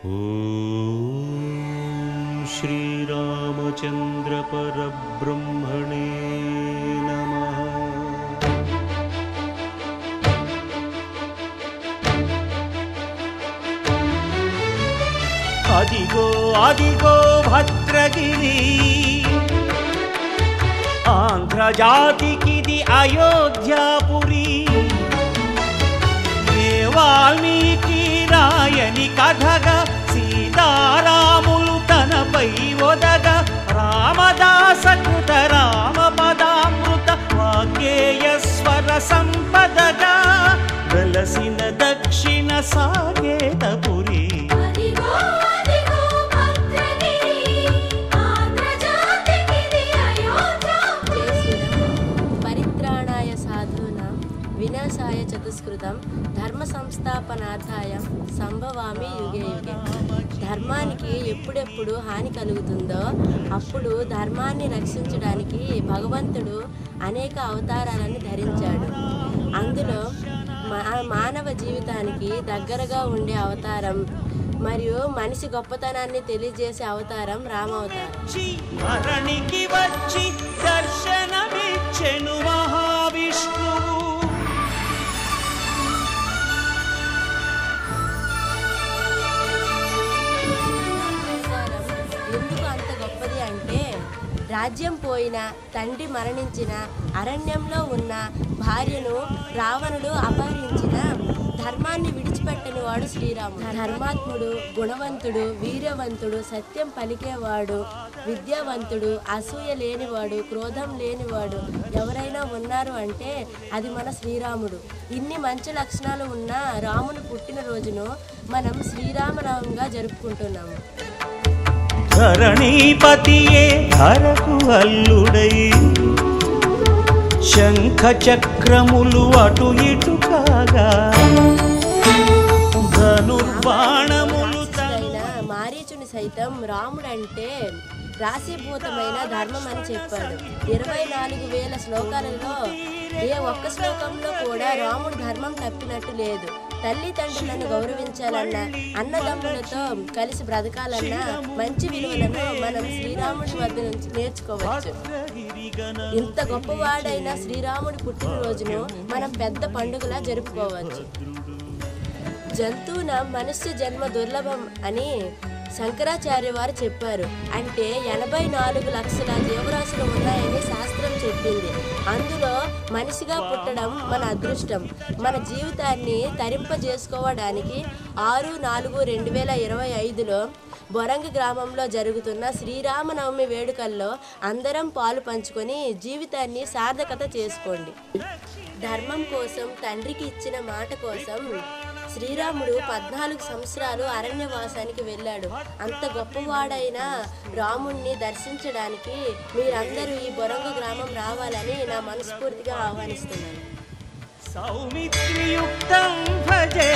ఓం శ్రీరామచంద్ర పరబ్రహ్మణే నమః. అదిగో అదిగో భద్రగిరి, ఆంధ్రజాతికిది అయోధ్యాపురి. వాల్మీకి రాయని కథగా సీతారాములు తనపై ఒదగ, రామదాస కృత రామ పదామృత వాగ్గేయ స్వర సంపదగా వెలసిన దక్షిణ సాకేతపురి. పరిత్రాణాయ సాధూనాం వినాశాయ చతుస్కృతం ధర్మ సంస్థాపనార్థాయ సంభవామి యుగే యుగే. ధర్మానికి ఎప్పుడెప్పుడు హాని కలుగుతుందో అప్పుడు ధర్మాన్ని రక్షించడానికి భగవంతుడు అనేక అవతారాలను ధరించాడు. అందులో మానవ జీవితానికి దగ్గరగా ఉండే అవతారం మరియు మనిషి గొప్పతనాన్ని తెలియజేసే అవతారం రామావతారం. ధరణికి వచ్చి దర్శనమిచ్చెను మహావిష్ణువు. ఎందుకు అంత గొప్పది అంటే, రాజ్యం పోయిన, తండ్రి మరణించిన, అరణ్యంలో ఉన్న భార్యను రావణుడు అపహరించిన, ధర్మాన్ని విడిచిపెట్టని వాడు శ్రీరాముడు. ధర్మాత్ముడు, గుణవంతుడు, వీర్యవంతుడు, సత్యం పలికేవాడు, విద్యావంతుడు, అసూయ లేనివాడు, క్రోధం లేనివాడు ఎవరైనా ఉన్నారు అంటే అది మన శ్రీరాముడు. ఇన్ని మంచి లక్షణాలు ఉన్న రాముని పుట్టినరోజును మనం శ్రీరామనవమిగా జరుపుకుంటున్నాము. ధరణీపతియే ధరకు అల్లుడై, శంఖ చక్రములు అటు ఇటు కాగా, ధనుర్బాణములు మారీచుని సైతం రాముడంటే రాశీభూతమైన ధర్మం అని చెప్పాడు. 24,000 శ్లోకాలలో ఏ ఒక్క శ్లోకంలో కూడా రాముడు ధర్మం తప్పినట్టు లేదు. తల్లిదండ్రులను గౌరవించాలన్నా, అన్నదమ్ములతో కలిసి బ్రతకాలన్నా మంచి విలువలను మనం శ్రీరాముడి వద్ద నుంచి నేర్చుకోవచ్చు. ఇంత గొప్పవాడైన శ్రీరాముడి పుట్టినరోజును మనం పెద్ద పండుగలా జరుపుకోవచ్చు. జంతువున మనుష్య జన్మ దుర్లభం అని శంకరాచార్య వారు చెప్పారు. అంటే 84 లక్షల జీవరాశులు ఉన్నాయని శాస్త్రం చెప్పింది. అందులో మనిషిగా పుట్టడం మన అదృష్టం. మన జీవితాన్ని తరింపజేసుకోవడానికి 6/4/2025లో బొరంగి గ్రామంలో జరుగుతున్న శ్రీరామనవమి వేడుకల్లో అందరం పాలు పంచుకొని జీవితాన్ని సార్థకత చేసుకోండి. ధర్మం కోసం, తండ్రికి ఇచ్చిన మాట కోసం శ్రీరాముడు 14 సంవత్సరాలు అరణ్యవాసానికి వెళ్ళాడు. అంత గొప్పవాడైన రాముణ్ణి దర్శించడానికి మీరందరూ ఈ బొరంగ గ్రామం రావాలని నా మనస్ఫూర్తిగా ఆహ్వానిస్తున్నాను. సౌమిత్రియుక్తం భజే